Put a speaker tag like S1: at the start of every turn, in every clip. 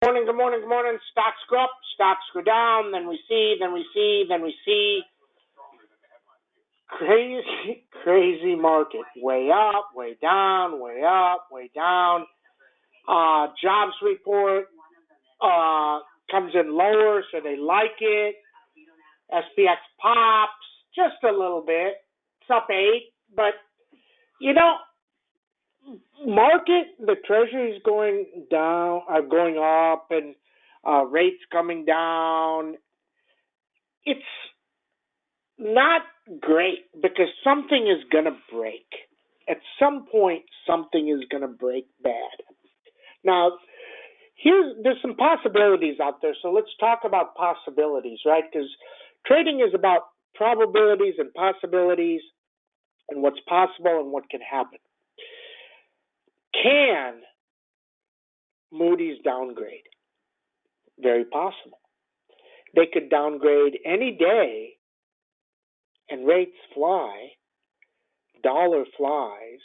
S1: Good morning, good morning. Stocks go up, stocks go down, then we see. Crazy market. Way up, way down, way up, way down. Jobs report comes in lower, so they like it. SPX pops just a little bit. It's up 8, but market, the treasury's going down, going up, and rates coming down. It's not great because something is going to break. At some point, something is going to break bad. Now, there's some possibilities out there, so let's talk about possibilities, right? Because trading is about probabilities and possibilities and what's possible and what can happen. Can Moody's downgrade? Very possible. They could downgrade any day and rates fly, dollar flies,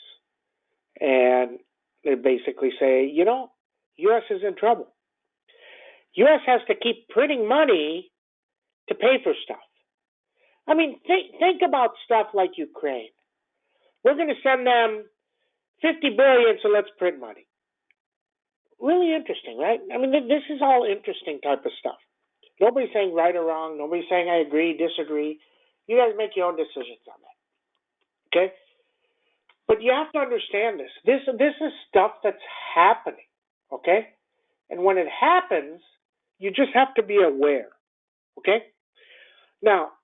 S1: and they basically say, U.S. is in trouble. U.S. has to keep printing money to pay for stuff. I mean, think about stuff like Ukraine. We're going to send them $50 billion, so let's print money. Really interesting, right? I mean, this is all interesting type of stuff. Nobody's saying right or wrong. Nobody's saying I agree, disagree. You guys make your own decisions on that, okay? But you have to understand this. This is stuff that's happening, okay? And when it happens, you just have to be aware, okay? Now,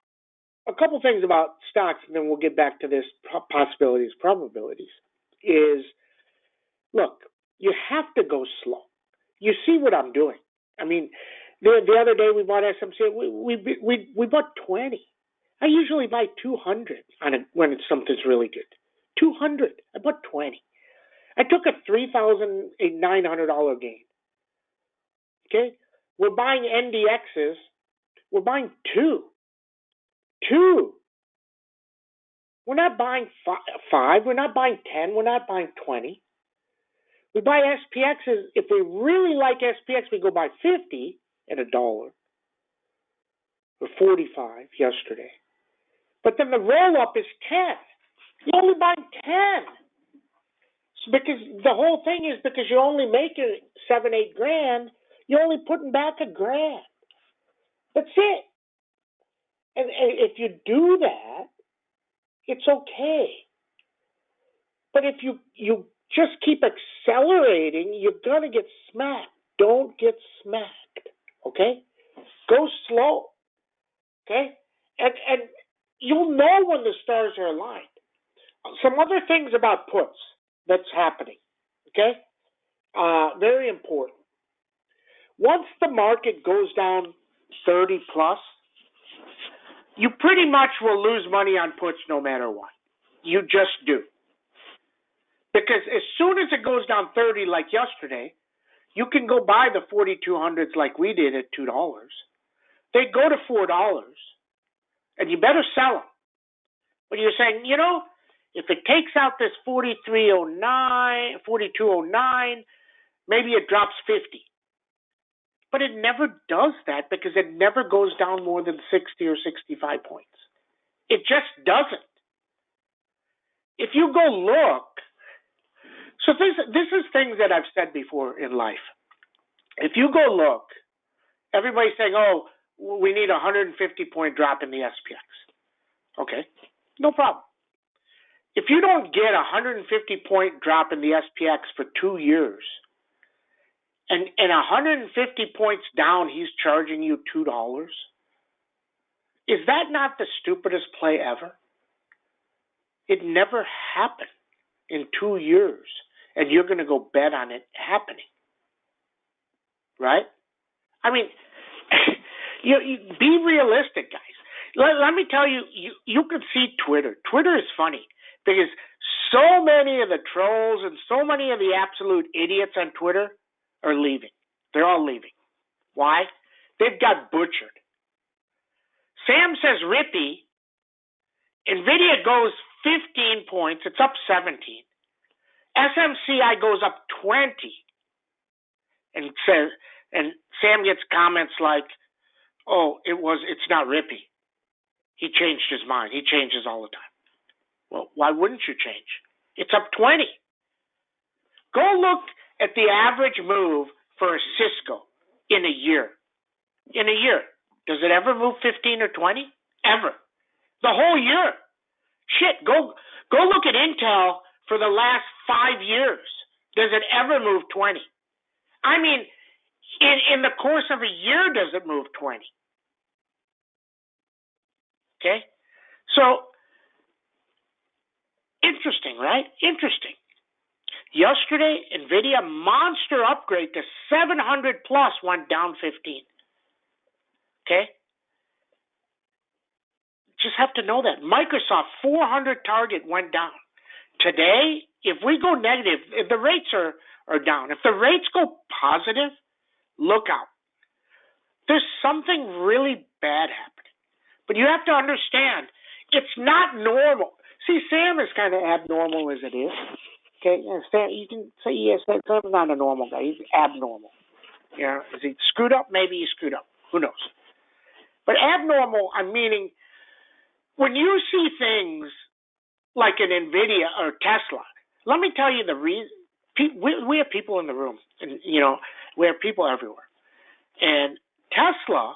S1: a couple things about stocks, and then we'll get back to this possibilities, probabilities, is, look, you have to go slow. You see what I'm doing. I mean, the other day we bought SMC. We bought 20. I usually buy 200 when something's really good. 200. I bought 20. I took a $3,900 gain. Okay? We're buying NDXs. We're buying 2. 2. We're not buying 5. We're not buying 10. We're not buying 20. We buy SPXs. If we really like SPX, we go buy 50 at $1 or 45 yesterday. But then the roll-up is 10. You're only buying 10. So because the whole thing is because you're only making $7-8 grand, you're only putting back $1,000. That's it. And if you do that, it's okay. But if you just keep accelerating, you're going to get smacked. Don't get smacked, okay? Go slow, okay? And you'll know when the stars are aligned. Some other things about puts that's happening, okay? Very important. Once the market goes down 30 plus, you pretty much will lose money on puts no matter what. You just do. Because as soon as it goes down 30 like yesterday, you can go buy the 4200s like we did at $2. They go to $4, and you better sell them. But you're saying, if it takes out this 4209, maybe it drops 50. But it never does that because it never goes down more than 60 or 65 points. It just doesn't. If you go look, so this is things that I've said before in life. If you go look, everybody's saying, we need a 150-point drop in the SPX. Okay, no problem. If you don't get a 150-point drop in the SPX for 2 years, and 150 points down, he's charging you $2, is that not the stupidest play ever? It never happened in 2 years, and you're going to go bet on it happening, right? I mean, you be realistic, guys. Let me tell you, you can see Twitter. Twitter is funny because so many of the trolls and so many of the absolute idiots on Twitter are leaving. They're all leaving. Why? They've got butchered. Sam says Rippy. Nvidia goes 15 points. It's up 17. SMCI goes up 20. And says And Sam gets comments like, oh, it's not Rippy. He changed his mind. He changes all the time. Well, why wouldn't you change? It's up 20. Go look at the average move for a Cisco in a year. In a year. Does it ever move 15 or 20? Ever. The whole year. Shit, go look at Intel for the last 5 years. Does it ever move 20? I mean, in the course of a year, does it move 20? Okay? So, interesting, right? Interesting. Yesterday, Nvidia monster upgrade to 700 plus went down 15. Okay? Just have to know that. Microsoft 400 target went down. Today, if we go negative, if the rates are down, if the rates go positive, look out. There's something really bad happening. But you have to understand, it's not normal. See, Sam is kind of abnormal as it is. Okay, and Sam, you can say, yes, Sam's not a normal guy. He's abnormal. You know, is he screwed up? Maybe he's screwed up. Who knows? But abnormal, I'm meaning, when you see things like an Nvidia or Tesla, let me tell you the reason. We have people in the room, and we have people everywhere. And Tesla,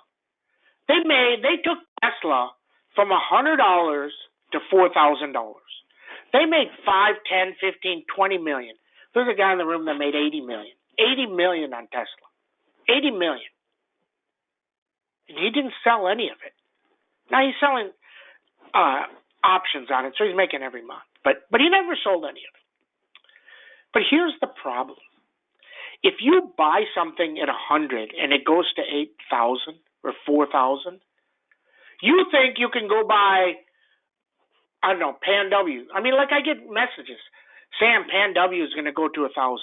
S1: they took Tesla from $100 to $4,000. They made 5, 10, 15, 20 million. There's a guy in the room that made 80 million. 80 million on Tesla. 80 million. And he didn't sell any of it. Now he's selling options on it, so he's making every month. But he never sold any of it. But here's the problem. If you buy something at 100 and it goes to 8,000 or 4,000, you think you can go buy, I don't know, Pan W. I mean, like I get messages. Sam, Pan W is going to go to 1,000.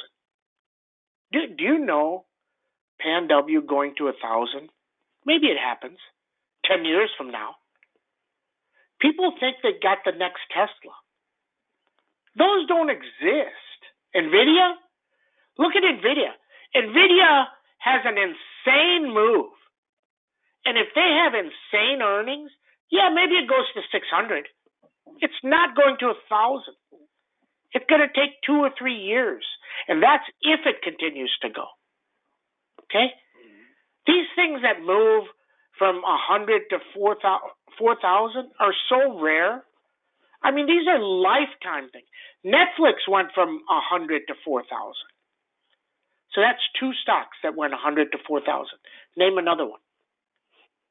S1: Do you know Pan W going to 1,000? Maybe it happens 10 years from now. People think they got the next Tesla. Those don't exist. Nvidia? Look at Nvidia. Nvidia has an insane move. And if they have insane earnings, yeah, maybe it goes to 600. It's not going to 1,000. It's going to take 2 or 3 years. And that's if it continues to go. Okay? These things that move from 100 to 4,000 are so rare. I mean, these are lifetime things. Netflix went from 100 to 4,000. So that's 2 stocks that went 100 to 4,000. Name another one.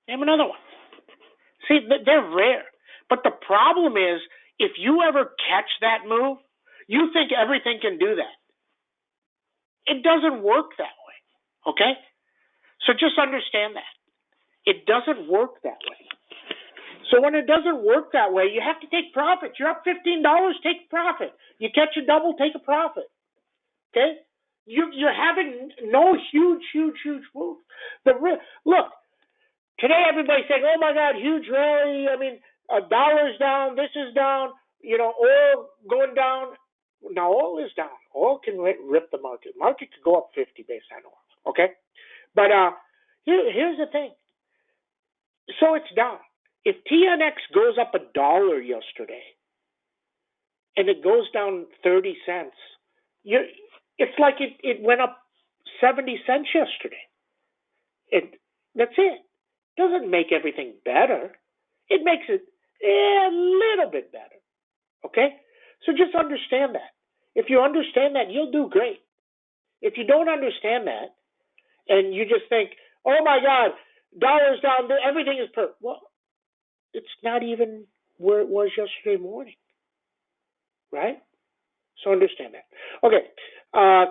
S1: Name another one. See, they're rare. But the problem is, if you ever catch that move, you think everything can do that. It doesn't work that way. Okay? So just understand that. It doesn't work that way. So when it doesn't work that way, you have to take profit. You're up $15, take profit. You catch a double, take a profit. Okay? You're having no huge move. Look, today everybody's saying, oh my God, huge rally. I mean, $1's down, this is down, oil going down. Now oil is down. Oil can rip the market. Market could go up 50 based on oil. Okay? But here's the thing. So it's down. If TNX goes up $1 yesterday and it goes down 30 cents, it's like it went up 70 cents yesterday. That's it. Doesn't make everything better. It makes it a little bit better. Okay? So just understand that. If you understand that, you'll do great. If you don't understand that, and you just think, oh my God, $1 down, everything is perfect. Well, it's not even where it was yesterday morning. Right? So understand that. Okay.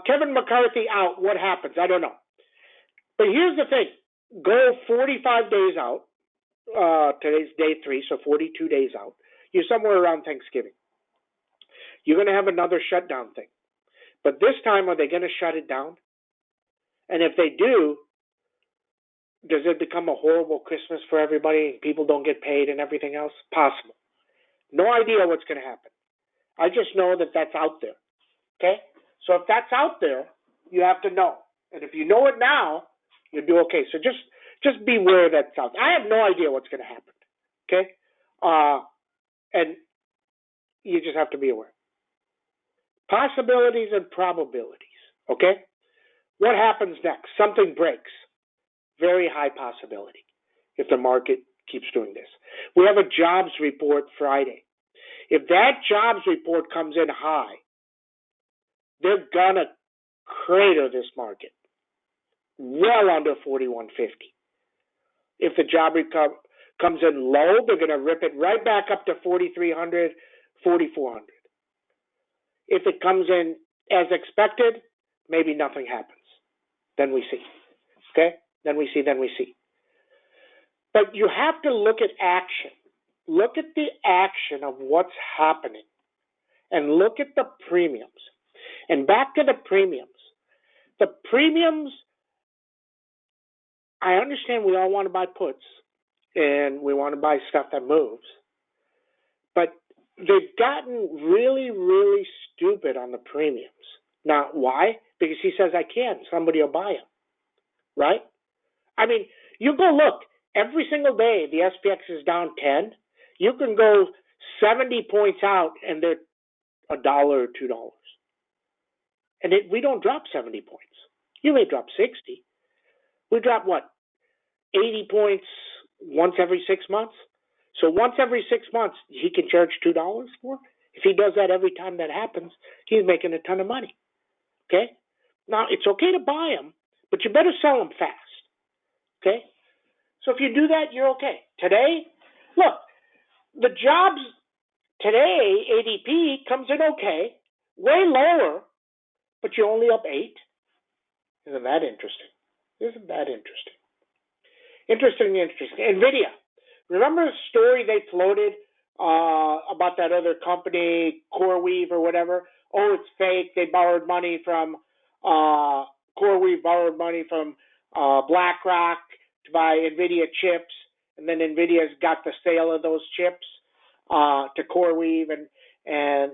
S1: Kevin McCarthy out. What happens? I don't know. But here's the thing. Go 45 days out. Today's day 3, so 42 days out. You're somewhere around Thanksgiving. You're going to have another shutdown thing. But this time, are they going to shut it down? And if they do, does it become a horrible Christmas for everybody and people don't get paid and everything else? Possible. No idea what's going to happen. I just know that that's out there. Okay? So if that's out there, you have to know. And if you know it now, You'll do okay. So just beware that south. I have no idea what's going to happen. Okay, and you just have to be aware. Possibilities and probabilities. Okay, what happens next? Something breaks. Very high possibility if the market keeps doing this. We have a jobs report Friday. If that jobs report comes in high, they're gonna crater this market well under 4150. If the job comes in low, they're going to rip it right back up to 4,300, 4,400. If it comes in as expected, maybe nothing happens. Then we see. Okay? Then we see. But you have to look at action. Look at the action of what's happening. And look at the premiums. And back to the premiums. The premiums, I understand we all want to buy puts. And we want to buy stuff that moves. But they've gotten really, really stupid on the premiums. Now, why? Because he says, I can. Somebody will buy them. Right? I mean, you go look. Every single day, the SPX is down 10. You can go 70 points out, and they're $1 or $2. And we don't drop 70 points. You may drop 60. We drop, what, 80 points once every 6 months? So once every 6 months, he can charge $2 for. If he does that every time that happens, he's making a ton of money. Okay? Now, it's okay to buy them, but you better sell them fast. Okay? So if you do that, you're okay. Today, look, the jobs today, ADP comes in okay, way lower, but you're only up 8. Isn't that interesting? Interesting. Nvidia. Remember the story they floated about that other company, CoreWeave or whatever? Oh, it's fake. They borrowed money from CoreWeave borrowed money from BlackRock to buy Nvidia chips, and then Nvidia's got the sale of those chips to CoreWeave, and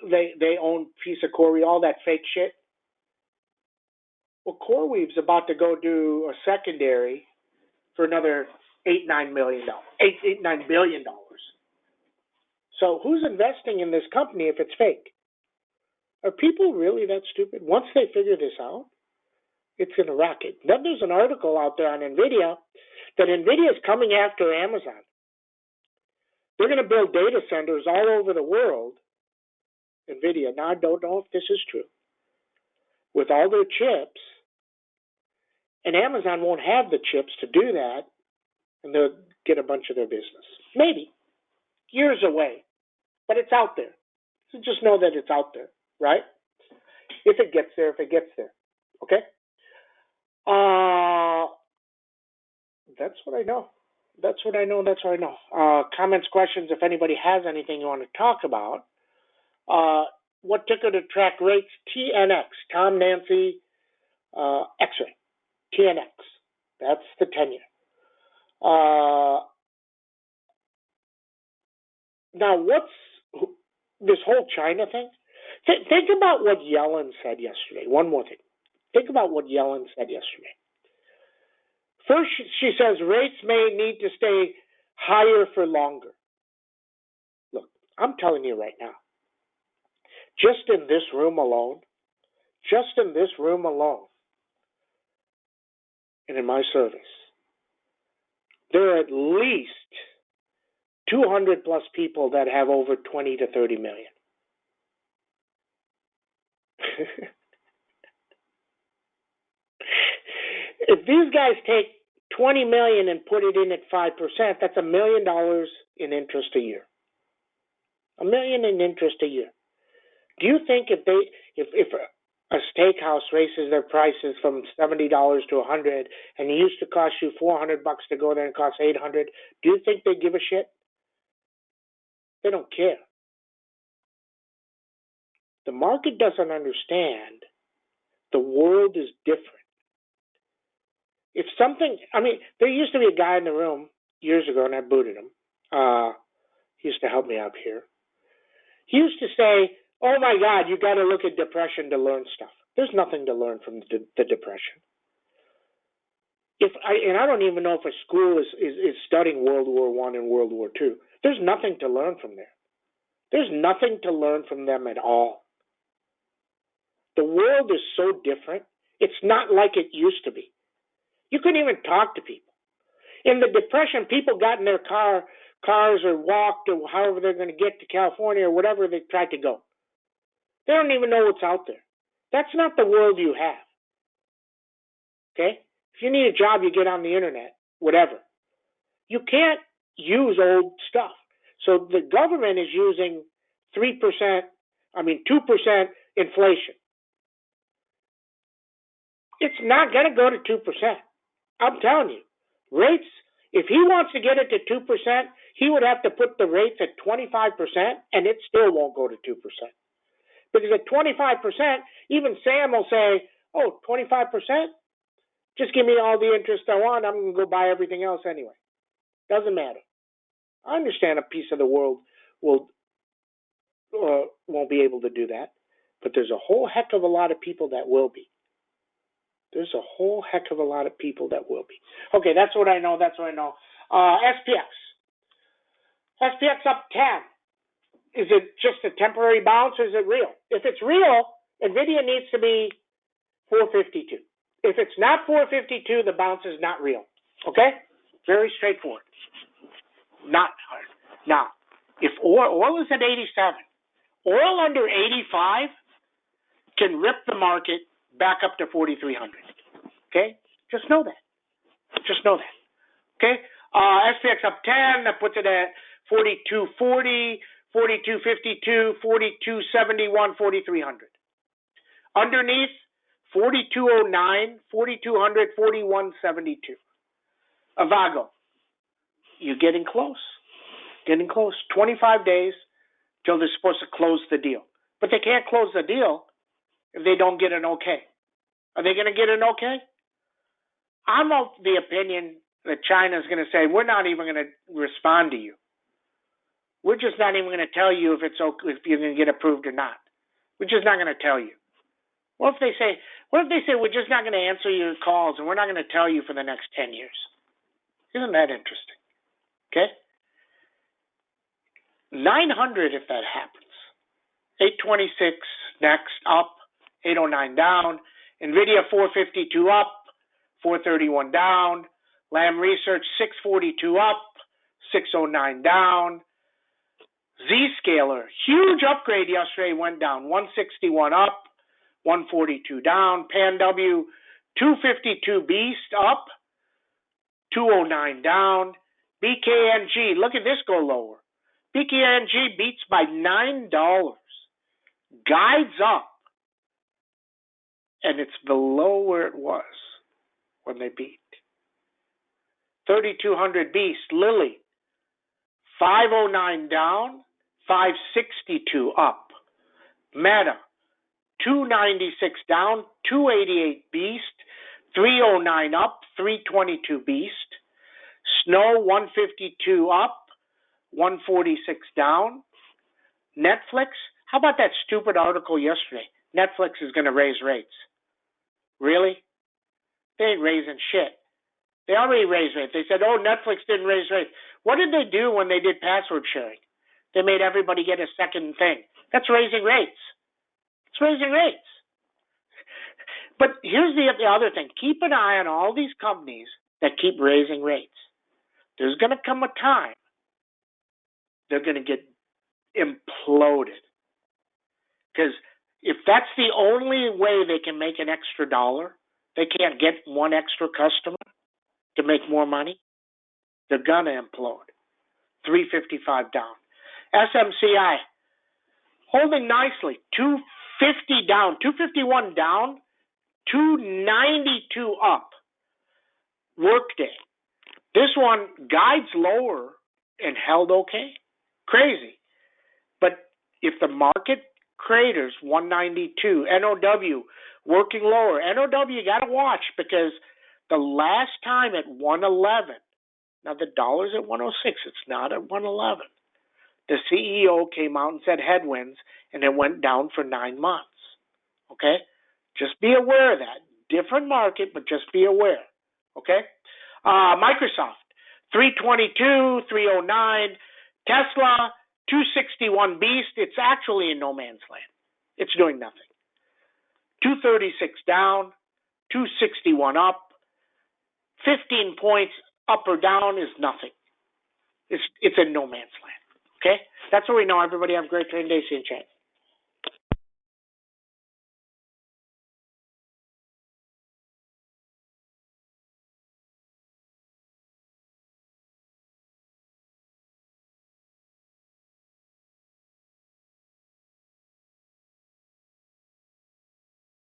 S1: they own a piece of CoreWeave, all that fake shit. Well, CoreWeave's about to go do a secondary for another $9 billion. So who's investing in this company if it's fake? Are people really that stupid? Once they figure this out, it's going to rocket. Then there's an article out there on Nvidia that Nvidia is coming after Amazon. They're going to build data centers all over the world. Nvidia, now I don't know if this is true, with all their chips, and Amazon won't have the chips to do that, and they'll get a bunch of their business. Maybe. Years away. But it's out there. So just know that it's out there, right? If it gets there. Okay? That's what I know. Comments, questions, if anybody has anything you want to talk about. What ticker to track rates? TNX. Tom Nancy X-ray. TNX. That's the 10-year. Now, what's this whole China thing? Think about what Yellen said yesterday. One more thing. Think about what Yellen said yesterday. First, she says rates may need to stay higher for longer. Look, I'm telling you right now, just in this room alone, and in my service, there are at least 200 plus people that have over 20 to 30 million. If these guys take 20 million and put it in at 5%, that's $1 million in interest a year. $1 million in interest a year. Do you think if a steakhouse raises their prices from $70 to $100 and it used to cost you $400 to go there and cost $800, do you think they give a shit? They don't care. The market doesn't understand. The world is different. If something, there used to be a guy in the room years ago, and I booted him. He used to help me out here. He used to say, oh my God, you got to look at depression to learn stuff. There's nothing to learn from the depression. And I don't even know if a school is studying World War I and World War II. There's nothing to learn from there. There's nothing to learn from them at all. The world is so different. It's not like it used to be. You couldn't even talk to people. In the Depression, people got in their cars or walked or however they're going to get to California or whatever they tried to go. They don't even know what's out there. That's not the world you have. Okay? If you need a job, you get on the internet, whatever. You can't use old stuff. So the government is using 2% inflation. It's not going to go to 2%. I'm telling you. Rates, if he wants to get it to 2%, he would have to put the rates at 25%, and it still won't go to 2%. Because at 25%, even Sam will say, oh, 25%? Just give me all the interest I want. I'm going to go buy everything else anyway. Doesn't matter. I understand a piece of the world won't be able to do that, but there's a whole heck of a lot of people that will be. There's a whole heck of a lot of people that will be. Okay, that's what I know. SPX. SPX up 10. Is it just a temporary bounce or is it real? If it's real, Nvidia needs to be 452. If it's not 452, the bounce is not real. Okay? Very straightforward. Not hard. Now, if oil is at 87, oil under 85 can rip the market back up to 4,300. Okay? Just know that. Okay? SPX up 10. That puts it at 4240, 4252, 4271, 4,300. Underneath, 4209, 4200, 4172. Avago. You're getting close. 25 days till they're supposed to close the deal. But they can't close the deal if they don't get an okay. Are they going to get an okay? I'm of the opinion that China's going to say, we're not even going to respond to you. We're just not even going to tell you if you're going to get approved or not. We're just not going to tell you. What if they say we're just not going to answer your calls and we're not going to tell you for the next 10 years? Isn't that interesting? Okay? 900 if that happens. 826 next up, 809 down. Nvidia 452 up, 431 down. Lam Research 642 up, 609 down. Zscaler, huge upgrade yesterday, went down 161 up, 142 down. PanW 252 beast up, 209 down. BKNG, look at this go lower. BKNG beats by $9. Guides up. And it's below where it was when they beat. 3,200 beast, Lilly, 509 down, 562 up. Meta, 296 down, 288 beast, 309 up, 322 beast. Snow, 152 up, 146 down. Netflix, how about that stupid article yesterday? Netflix is going to raise rates. Really? They ain't raising shit. They already raised rates. They said, oh, Netflix didn't raise rates. What did they do when they did password sharing? They made everybody get a second thing. That's raising rates. It's raising rates. But here's the other thing. Keep an eye on all these companies that keep raising rates. There's going to come a time they're going to get imploded. Because if that's the only way they can make an extra dollar, they can't get one extra customer to make more money, they're going to implode. 355 down. SMCI, holding nicely, 250 down, 251 down, 292 up. Workday. This one guides lower and held okay. Crazy. But if the market craters 192, NOW working lower. NOW you got to watch because the last time at 111, now the dollar's at 106, it's not at 111. The CEO came out and said headwinds, and it went down for 9 months. Okay? Just be aware of that. Different market, but just be aware. Okay? Microsoft, 322, 309. Tesla, 261 beast. It's actually in no man's land. It's doing nothing. 236 down, 261 up. 15 points up or down is nothing. It's in no man's land. Okay? That's what we know. Everybody have a great trading day. See you in chat.